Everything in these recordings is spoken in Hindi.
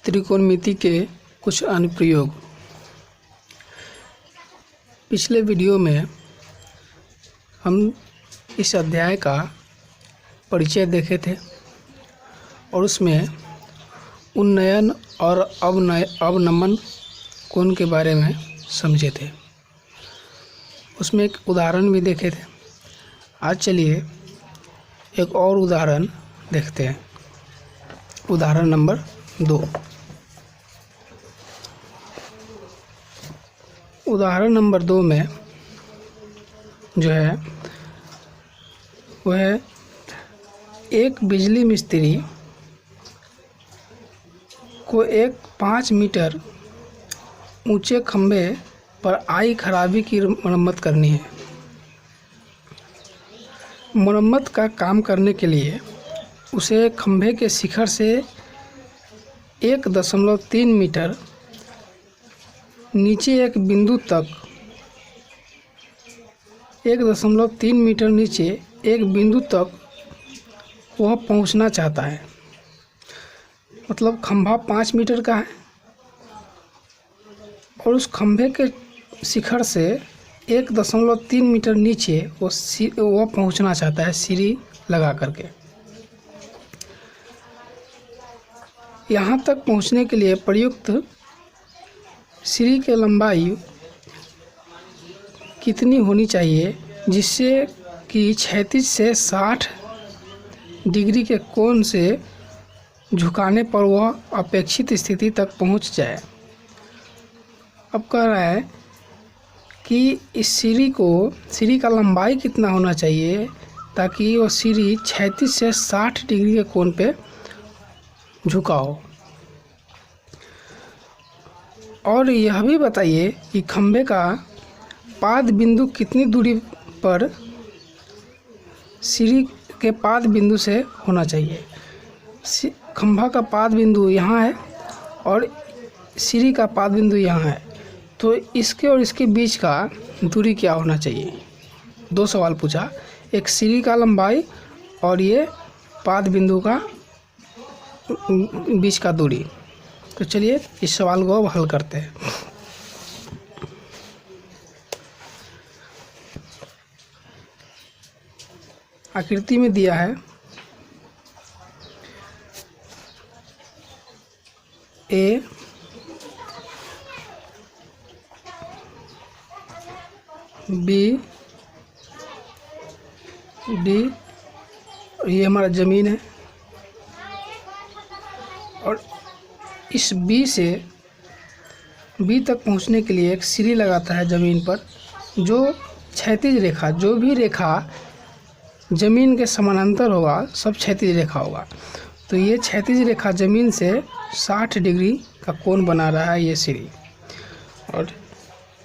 त्रिकोणमिति के कुछ अनुप्रयोग। पिछले वीडियो में हम इस अध्याय का परिचय देखे थे और उसमें उन्नयन और अवनमन कोण के बारे में समझे थे। उसमें एक उदाहरण भी देखे थे। आज चलिए एक और उदाहरण देखते हैं। उदाहरण नंबर 2। उदाहरण नंबर 2 में जो है वह है एक बिजली मिस्त्री को एक 5 मीटर ऊंचे खंभे पर आई खराबी की मरम्मत करनी है। मरम्मत का काम करने के लिए उसे खंभे के शिखर से 1.3 मीटर नीचे एक बिंदु तक 1.3 मीटर नीचे एक बिंदु तक वह पहुंचना चाहता है। मतलब खंभा 5 मीटर का है और उस खंभे के शिखर से 1.3 मीटर नीचे वो पहुंचना चाहता है सीढ़ी लगा करके। यहाँ तक पहुंचने के लिए प्रयुक्त सीढ़ी की लंबाई कितनी होनी चाहिए जिससे कि क्षैतिज से 60 डिग्री के कोण से झुकाने पर वह अपेक्षित स्थिति तक पहुंच जाए। अब कह रहा है कि इस सीढ़ी का लंबाई कितना होना चाहिए ताकि वो सीढ़ी क्षैतिज से 60 डिग्री के कोण पे झुकाओ। और यह भी बताइए कि खंभे का पाद बिंदु कितनी दूरी पर सीढ़ी के पाद बिंदु से होना चाहिए। खंभा का पाद बिंदु यहाँ है और सीढ़ी का पाद बिंदु यहाँ है, तो इसके और इसके बीच का दूरी क्या होना चाहिए। 2 सवाल पूछा, एक सीढ़ी का लंबाई और ये पाद बिंदु का बीच का दूरी। तो चलिए इस सवाल को अब हल करते हैं। आकृति में दिया है ए बी डी, ये हमारा ज़मीन है और इस बी से बी तक पहुंचने के लिए एक सीढ़ी लगाता है ज़मीन पर। जो क्षैतिज रेखा, जो भी रेखा ज़मीन के समानांतर होगा सब क्षैतिज रेखा होगा। तो ये क्षैतिज रेखा ज़मीन से 60 डिग्री का कोण बना रहा है ये सीढ़ी, और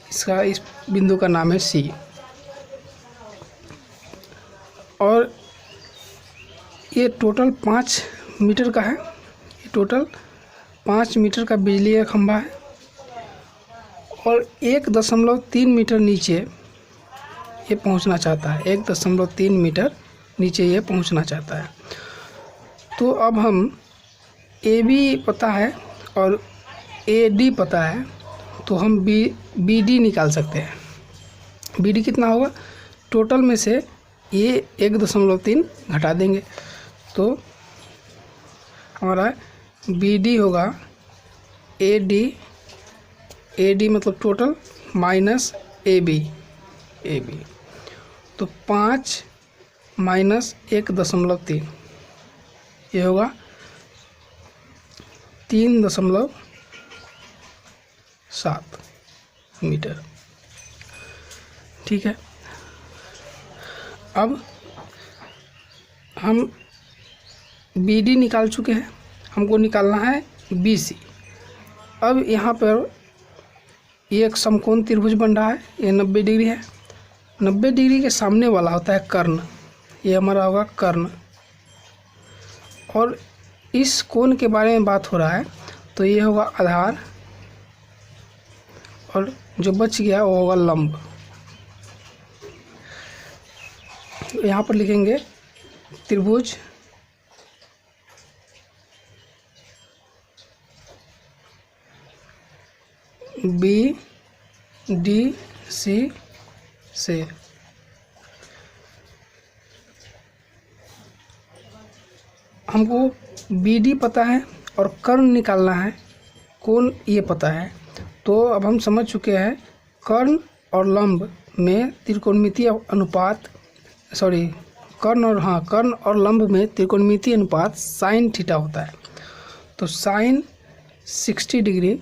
इसका इस बिंदु का नाम है सी। और ये टोटल 5 मीटर का है। ये टोटल 5 मीटर का बिजली का खंभा है और 1.3 मीटर नीचे ये पहुंचना चाहता है। 1.3 मीटर नीचे ये पहुंचना चाहता है। तो अब हम ए बी पता है और ए डी पता है, तो हम बी डी निकाल सकते हैं। बी डी कितना होगा, टोटल में से ये 1.3 घटा देंगे तो हमारा बी डी होगा ए डी मतलब टोटल माइनस ए बी। तो 5 माइनस 1.3 ये होगा 3.7 मीटर। ठीक है, अब हम बी डी निकाल चुके हैं, हमको निकालना है बी सी। अब यहाँ पर ये एक समकोण त्रिभुज बन रहा है, ये 90 डिग्री है। 90 डिग्री के सामने वाला होता है कर्ण, ये हमारा होगा कर्ण। और इस कोण के बारे में बात हो रहा है तो ये होगा आधार और जो बच गया वो होगा लंब। यहाँ पर लिखेंगे त्रिभुज बी डी सी से। हमको बी डी पता है और कर्ण निकालना है, कोण ये पता है। तो अब हम समझ चुके हैं कर्ण और लंब में त्रिकोणमितीय अनुपात, सॉरी कर्ण और लंब में त्रिकोणमितीय अनुपात साइन थीटा होता है। तो साइन 60 डिग्री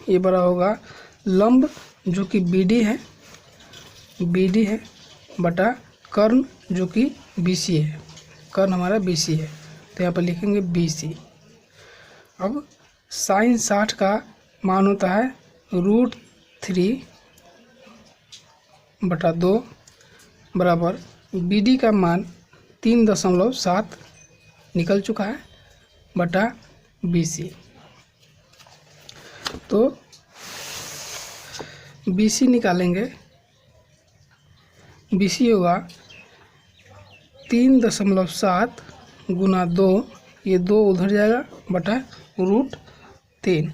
ये बड़ा होगा लंब जो कि बी डी है बटा कर्ण जो कि बी सी है, कर्ण हमारा बी सी है, तो यहाँ पर लिखेंगे बी सी। अब साइन 60 का मान होता है √3/2 बराबर बी डी का मान 3.7 निकल चुका है बटा बी सी। तो बी सी निकालेंगे, बी सी होगा 3.7 गुना 2, ये 2 उधर जाएगा बटा √3,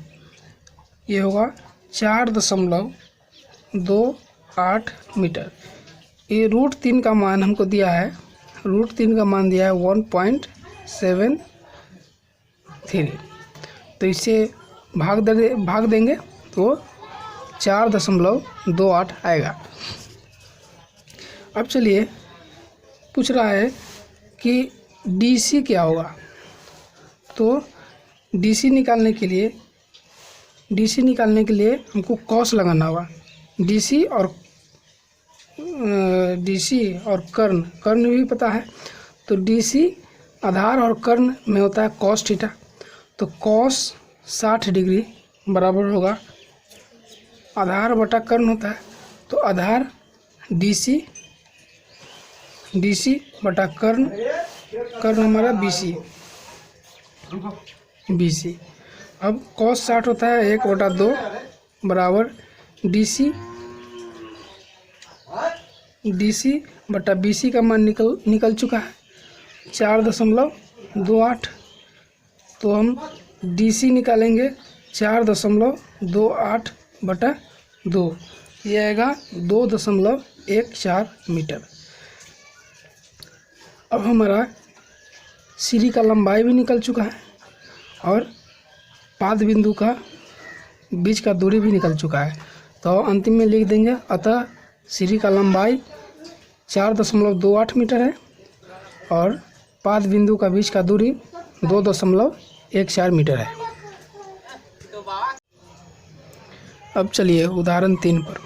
ये होगा 4.28 मीटर। ये √3 का मान हमको दिया है, √3 का मान दिया है 1.73, तो इसे भाग देंगे तो 4.28 आएगा। अब चलिए पूछ रहा है कि DC क्या होगा। तो DC निकालने के लिए हमको कॉस लगाना होगा। DC और कर्ण भी पता है, तो DC आधार और कर्ण में होता है कॉस थीटा। तो कॉस 60 डिग्री बराबर होगा आधार बटा कर्ण होता है, तो आधार DC बटा कर्ण हमारा BC। अब कॉस 60 होता है 1/2 बराबर DC बटा BC का मान निकल चुका है 4.28। तो हम DC निकालेंगे 4.28 बटा 2, ये आएगा 2.14 मीटर। अब हमारा सीढ़ी का लंबाई भी निकल चुका है और पाद बिंदु का बीच का दूरी भी निकल चुका है। तो अंतिम में लिख देंगे, अतः सीढ़ी का लंबाई 4.28 मीटर है और पाद बिंदु का बीच का दूरी 2.14 मीटर है। अब चलिए उदाहरण 3 पर।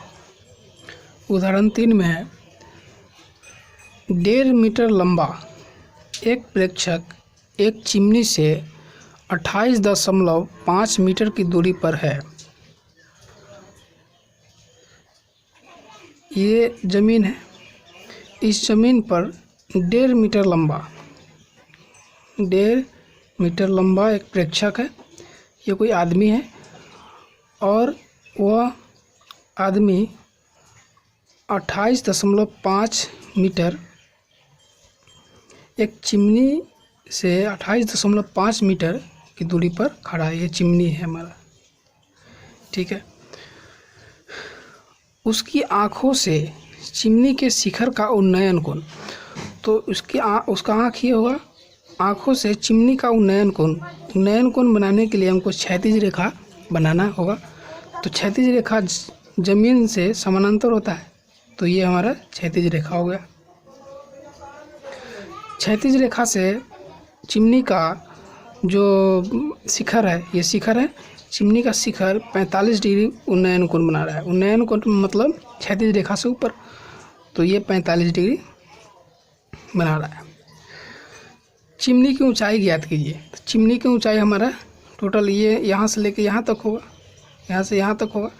उदाहरण 3 में है 1.5 मीटर लंबा एक प्रेक्षक एक चिमनी से 28.5 मीटर की दूरी पर है। ये ज़मीन है, इस ज़मीन पर 1.5 मीटर लंबा एक प्रेक्षक है। ये कोई आदमी है और वह आदमी 28.5 मीटर एक चिमनी से 28.5 मीटर की दूरी पर खड़ा है। ये चिमनी है हमारा, ठीक है। उसकी आँखों से चिमनी के शिखर का उन्नयन कोण, तो उसका आँख ये होगा, आँखों से चिमनी का उन्नयन कोण बनाने के लिए हमको क्षैतिज रेखा बनाना होगा। तो क्षैतिज रेखा जमीन से समानांतर होता है, तो ये हमारा क्षैतिज रेखा हो गया। क्षैतिज रेखा से चिमनी का जो शिखर है, ये शिखर है, चिमनी का शिखर 45 डिग्री उन्नयन कोण बना रहा है। उन्नयन कोण मतलब क्षैतिज रेखा से ऊपर, तो ये 45 डिग्री बना रहा है। चिमनी की ऊंचाई ज्ञात कीजिए। तो चिमनी की ऊंचाई हमारा टोटल ये यहाँ से लेके यहाँ तक होगा, यहाँ से यहाँ तक होगा।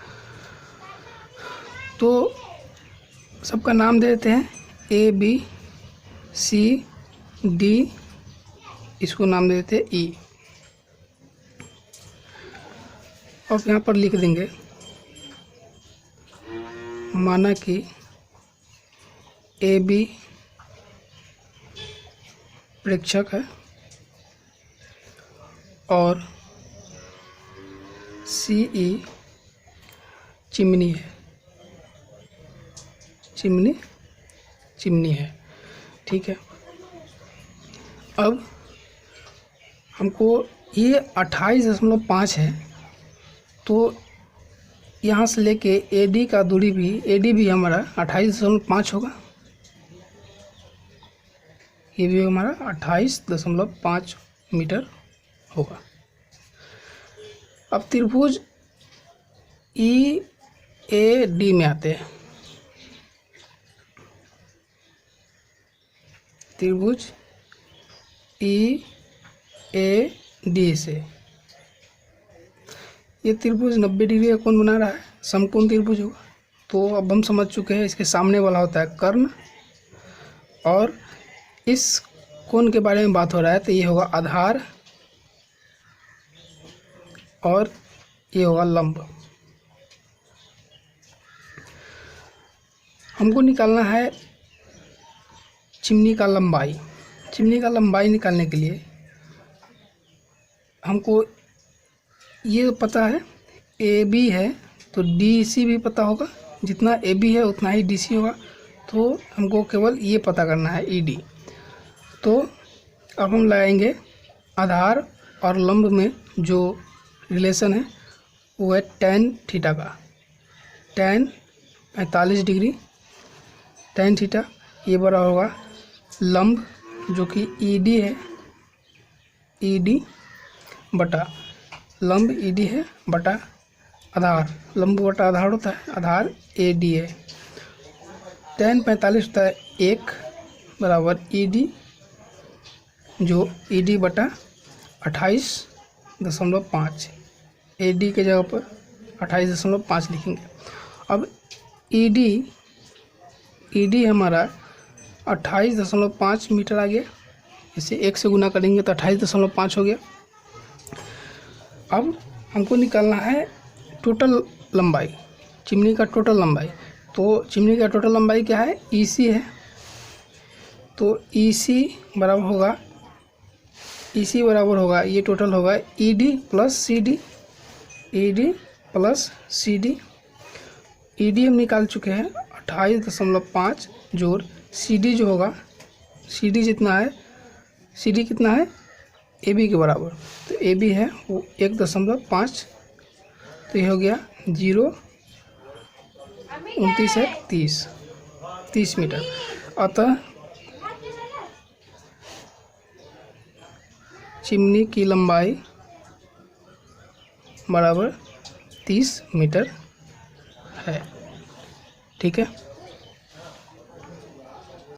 तो सबका नाम दे देते हैं, ABCD, इसको नाम दे देते हैं E। और यहाँ पर लिख देंगे, माना कि AB प्रेक्षक है और C CE चिमनी है, चिमनी है। ठीक है, अब हमको ये 28.5 है, तो यहाँ से लेके AD का दूरी भी, AD भी हमारा 28.5 होगा, ये भी हमारा 28.5 मीटर होगा। अब त्रिभुज EAD में आते हैं। त्रिभुज EAD से ये त्रिभुज 90 डिग्री का कोण बना रहा है, समकोण त्रिभुज होगा। तो अब हम समझ चुके हैं इसके सामने वाला होता है कर्ण, और इस कोण के बारे में बात हो रहा है तो ये होगा आधार और ये होगा लंब। हमको निकालना है चिमनी का लंबाई। चिमनी का लंबाई निकालने के लिए हमको ये पता है AB है तो DC भी पता होगा, जितना AB है उतना ही DC होगा। तो हमको केवल ये पता करना है ED। तो अब हम लगाएंगे आधार और लंब में जो रिलेशन है वो है tan थीटा का। tan 45 डिग्री, tan थीटा ये बराबर होगा लंब जो कि ED है, ED बटा लंब ED है बटा आधार, लंब बटा आधार होता है, आधार AD है। tan 45 होता है 1 बराबर ED जो ED बटा 28.5, AD के जगह पर 28.5 लिखेंगे। अब ED हमारा 28.5 मीटर आ गया, इसे 1 से गुना करेंगे तो 28.5 हो गया। अब हमको निकालना है टोटल लंबाई, चिमनी का टोटल लंबाई। तो चिमनी का टोटल लंबाई क्या है, EC है। तो EC बराबर होगा ये टोटल होगा ED plus CD, ED plus CD। ED हम निकाल चुके हैं 28.5 जोड़ CD जो होगा, CD जितना है, CD कितना है AB के बराबर, तो AB है वो 1.5, तो ये हो गया 0 29 है 30 मीटर। अतः चिमनी की लंबाई बराबर 30 मीटर है। ठीक है।